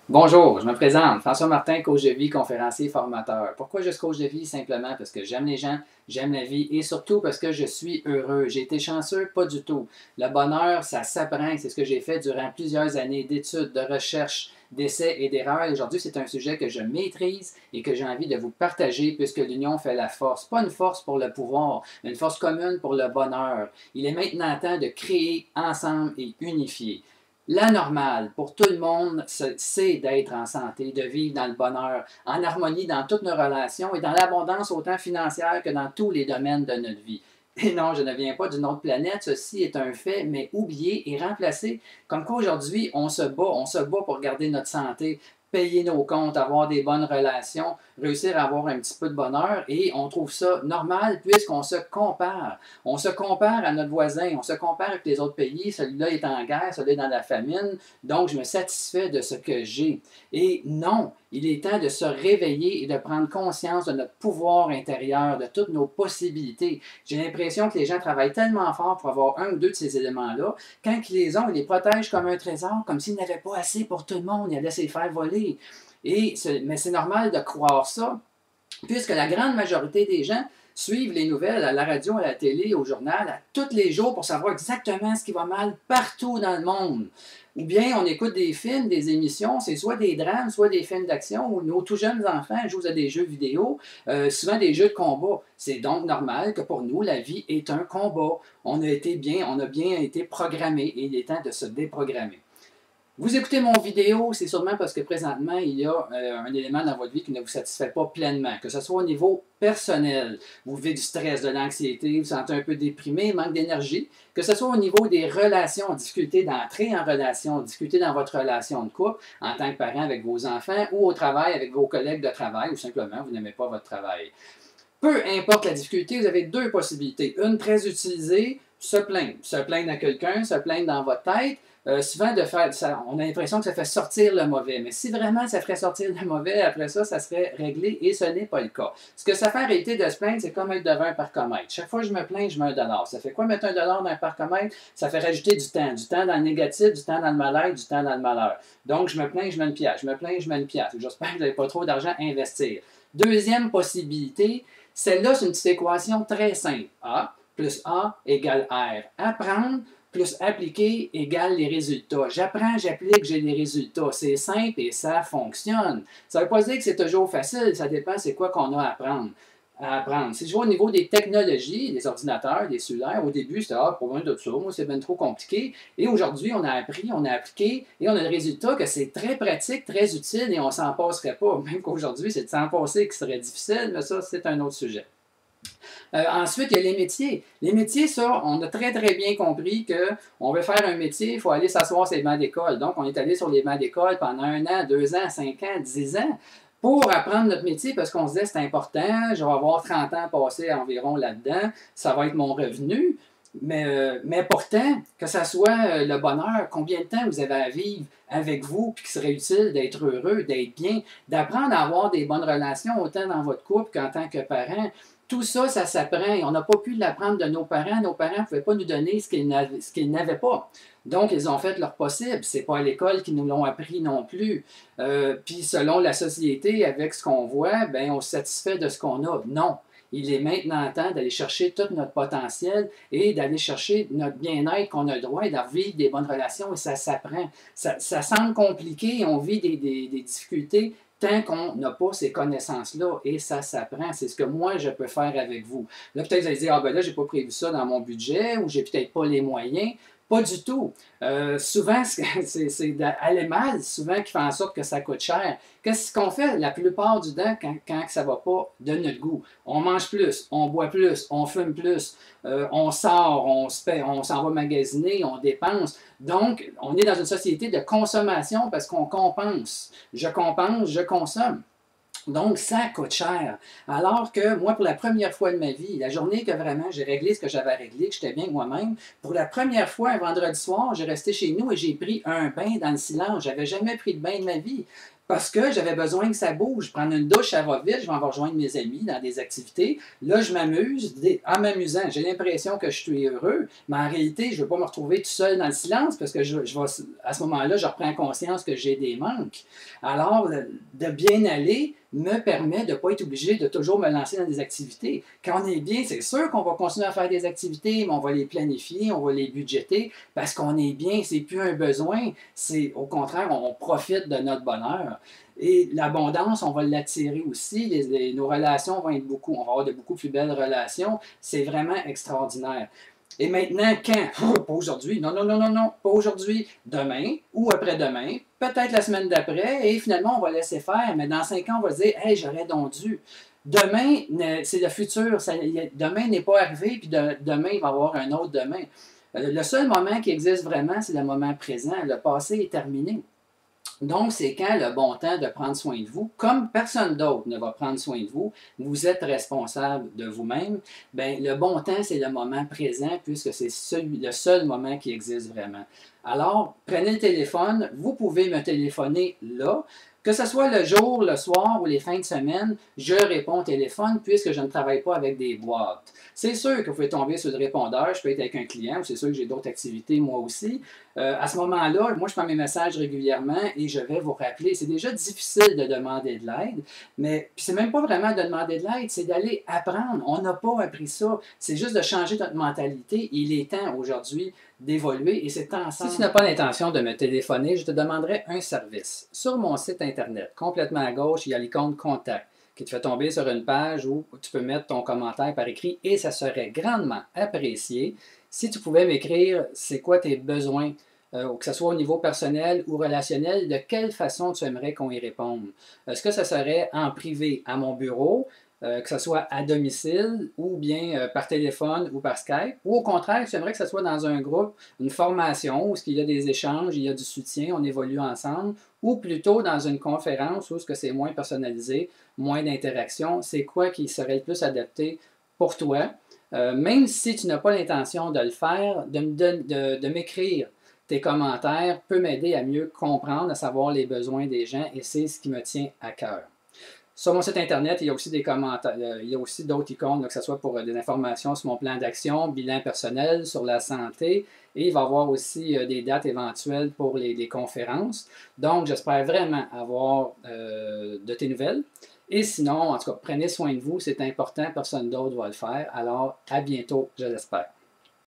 Bonjour, je me présente, François Martin, coach de vie, conférencier, formateur. Pourquoi je suis coach de vie? Simplement parce que j'aime les gens, j'aime la vie et surtout parce que je suis heureux. J'ai été chanceux? Pas du tout. Le bonheur, ça s'apprend. C'est ce que j'ai fait durant plusieurs années d'études, de recherche, d'essais et d'erreurs. Aujourd'hui, c'est un sujet que je maîtrise et que j'ai envie de vous partager puisque l'union fait la force. Pas une force pour le pouvoir, mais une force commune pour le bonheur. Il est maintenant temps de créer ensemble et unifier. La normale pour tout le monde, c'est d'être en santé, de vivre dans le bonheur, en harmonie dans toutes nos relations et dans l'abondance autant financière que dans tous les domaines de notre vie. Et non, je ne viens pas d'une autre planète, ceci est un fait, mais oublié et remplacé. Comme quoi aujourd'hui, on se bat pour garder notre santé, payer nos comptes, avoir des bonnes relations, réussir à avoir un petit peu de bonheur et on trouve ça normal puisqu'on se compare. On se compare à notre voisin, on se compare avec les autres pays, celui-là est en guerre, celui-là est dans la famine, donc je me satisfais de ce que j'ai. Et non, il est temps de se réveiller et de prendre conscience de notre pouvoir intérieur, de toutes nos possibilités. J'ai l'impression que les gens travaillent tellement fort pour avoir un ou deux de ces éléments-là, quand ils les ont, ils les protègent comme un trésor, comme s'ils n'avaient pas assez pour tout le monde, ils allaient se les faire voler. Mais c'est normal de croire ça, puisque la grande majorité des gens suivent les nouvelles à la radio, à la télé, au journal, à tous les jours pour savoir exactement ce qui va mal partout dans le monde. Ou bien on écoute des films, des émissions, c'est soit des drames, soit des films d'action où nos tout jeunes enfants jouent à des jeux vidéo, souvent des jeux de combat. C'est donc normal que pour nous, la vie est un combat. On a bien été programmé et il est temps de se déprogrammer. Vous écoutez mon vidéo, c'est sûrement parce que présentement, il y a un élément dans votre vie qui ne vous satisfait pas pleinement, que ce soit au niveau personnel, vous vivez du stress, de l'anxiété, vous vous sentez un peu déprimé, manque d'énergie, que ce soit au niveau des relations, difficulté d'entrer en relation, difficulté dans votre relation de couple, en tant que parent avec vos enfants, ou au travail avec vos collègues de travail, ou simplement vous n'aimez pas votre travail. Peu importe la difficulté, vous avez deux possibilités. Une très utilisée, se plaindre. Se plaindre à quelqu'un, se plaindre dans votre tête. Souvent, on a l'impression que ça fait sortir le mauvais. Mais si vraiment ça ferait sortir le mauvais, après ça, ça serait réglé et ce n'est pas le cas. Ce que ça fait en réalité de se plaindre, c'est comme être devant un parcomètre. Chaque fois que je me plains, je mets $1. Ça fait quoi mettre $1 dans un parcomètre? Ça fait rajouter du temps. Du temps dans le négatif, du temps dans le malheur, du temps dans le malheur. Donc, je me plains, je mets une pièce. Je me plains, je mets une pièce. J'espère que vous n'avez pas trop d'argent à investir. Deuxième possibilité, celle-là, c'est une petite équation très simple. A plus A égale R. Apprendre plus appliquer égale les résultats. J'apprends, j'applique, j'ai les résultats. C'est simple et ça fonctionne. Ça ne veut pas dire que c'est toujours facile, ça dépend c'est quoi qu'on a à apprendre. Si je vois au niveau des technologies, des ordinateurs, des cellulaires, au début, c'était pour moi de ça, moi c'est bien trop compliqué. Et aujourd'hui, on a appris, on a appliqué et on a le résultat que c'est très pratique, très utile et on s'en passerait pas. Même qu'aujourd'hui, c'est de s'en passer qui serait difficile, mais ça, c'est un autre sujet. Ensuite, il y a les métiers. Les métiers, ça, on a très, très bien compris qu'on veut faire un métier, il faut aller s'asseoir sur les bancs d'école. Donc, on est allé sur les bancs d'école pendant 1 an, 2 ans, 5 ans, 10 ans pour apprendre notre métier parce qu'on se disait c'est important, je vais avoir 30 ans passés environ là-dedans, ça va être mon revenu. Mais pourtant, que ça soit le bonheur, combien de temps vous avez à vivre avec vous, puis qu'il serait utile d'être heureux, d'être bien, d'apprendre à avoir des bonnes relations autant dans votre couple qu'en tant que parent. Tout ça, ça s'apprend et on n'a pas pu l'apprendre de nos parents. Nos parents ne pouvaient pas nous donner ce qu'ils n'avaient pas. Donc, ils ont fait leur possible. Ce n'est pas à l'école qu'ils nous l'ont appris non plus. Puis, selon la société, avec ce qu'on voit, ben, on se satisfait de ce qu'on a. Non. Il est maintenant temps d'aller chercher tout notre potentiel et d'aller chercher notre bien-être qu'on a le droit et de vivre des bonnes relations et ça s'apprend. Ça semble compliqué, on vit des difficultés tant qu'on n'a pas ces connaissances-là et ça s'apprend. C'est ce que moi, je peux faire avec vous. Là, peut-être vous allez dire, ah ben là, j'ai pas prévu ça dans mon budget ou j'ai peut-être pas les moyens. Pas du tout. Souvent, c'est d'aller mal, souvent, qui fait en sorte que ça coûte cher. Qu'est-ce qu'on fait la plupart du temps quand ça ne va pas de notre goût? On mange plus, on boit plus, on fume plus, on sort, on s'en va magasiner, on dépense. Donc, on est dans une société de consommation parce qu'on compense. Je compense, je consomme. Donc, ça coûte cher. Alors que moi, pour la première fois de ma vie, la journée que vraiment j'ai réglé ce que j'avais à régler, que j'étais bien moi-même, pour la première fois, un vendredi soir, j'ai resté chez nous et j'ai pris un bain dans le silence. J'avais jamais pris de bain de ma vie. Parce que j'avais besoin que ça bouge. Prendre une douche, ça va vite, je vais en rejoindre mes amis dans des activités. Là, je m'amuse. En m'amusant, j'ai l'impression que je suis heureux, mais en réalité, je ne veux pas me retrouver tout seul dans le silence parce que à ce moment-là, je reprends conscience que j'ai des manques. Alors, de bien aller me permet de ne pas être obligé de toujours me lancer dans des activités. Quand on est bien, c'est sûr qu'on va continuer à faire des activités, mais on va les planifier, on va les budgéter parce qu'on est bien, c'est plus un besoin, c'est au contraire, on profite de notre bonheur. Et l'abondance, on va l'attirer aussi. Nos relations vont être beaucoup, on va avoir de beaucoup plus belles relations. C'est vraiment extraordinaire. Et maintenant, quand? Oh, pas aujourd'hui. Non, non, non, non, non. Pas aujourd'hui. Demain ou après-demain. Peut-être la semaine d'après. Et finalement, on va laisser faire. Mais dans 5 ans, on va se dire, hey, j'aurais donc dû. Demain, c'est le futur. Demain n'est pas arrivé. Puis demain, il va y avoir un autre demain. Le seul moment qui existe vraiment, c'est le moment présent. Le passé est terminé. Donc, c'est quand le bon temps de prendre soin de vous, comme personne d'autre ne va prendre soin de vous, vous êtes responsable de vous-même, bien, le bon temps, c'est le moment présent, puisque c'est le seul moment qui existe vraiment. Alors, prenez le téléphone, vous pouvez me téléphoner là, que ce soit le jour, le soir ou les fins de semaine, je réponds au téléphone puisque je ne travaille pas avec des boîtes. C'est sûr que vous pouvez tomber sur le répondeur, je peux être avec un client, ou c'est sûr que j'ai d'autres activités moi aussi. À ce moment-là, moi je prends mes messages régulièrement et je vais vous rappeler. C'est déjà difficile de demander de l'aide, mais c'est même pas vraiment de demander de l'aide, c'est d'aller apprendre. On n'a pas appris ça. C'est juste de changer notre mentalité. Il est temps aujourd'hui d'évoluer et c'est ensemble. Si tu n'as pas l'intention de me téléphoner, je te demanderai un service. Sur mon site internet, complètement à gauche, il y a l'icône Contact qui te fait tomber sur une page où tu peux mettre ton commentaire par écrit et ça serait grandement apprécié si tu pouvais m'écrire c'est quoi tes besoins, que ce soit au niveau personnel ou relationnel, de quelle façon tu aimerais qu'on y réponde. Est-ce que ça serait en privé à mon bureau, que ce soit à domicile ou bien par téléphone ou par Skype, ou au contraire, tu aimerais que ce soit dans un groupe, une formation où il y a des échanges, il y a du soutien, on évolue ensemble, ou plutôt dans une conférence où c'est moins personnalisé, moins d'interaction, c'est quoi qui serait le plus adapté pour toi? Même si tu n'as pas l'intention de le faire, de m'écrire tes commentaires peut m'aider à mieux comprendre, à savoir les besoins des gens et c'est ce qui me tient à cœur. Sur mon site internet, il y a aussi des commentaires, il y a aussi d'autres icônes, là, que ce soit pour des informations sur mon plan d'action, bilan personnel, sur la santé, et il va y avoir aussi des dates éventuelles pour les conférences. Donc, j'espère vraiment avoir de tes nouvelles. Et sinon, en tout cas, prenez soin de vous, c'est important, personne d'autre va le faire. Alors, à bientôt, je l'espère.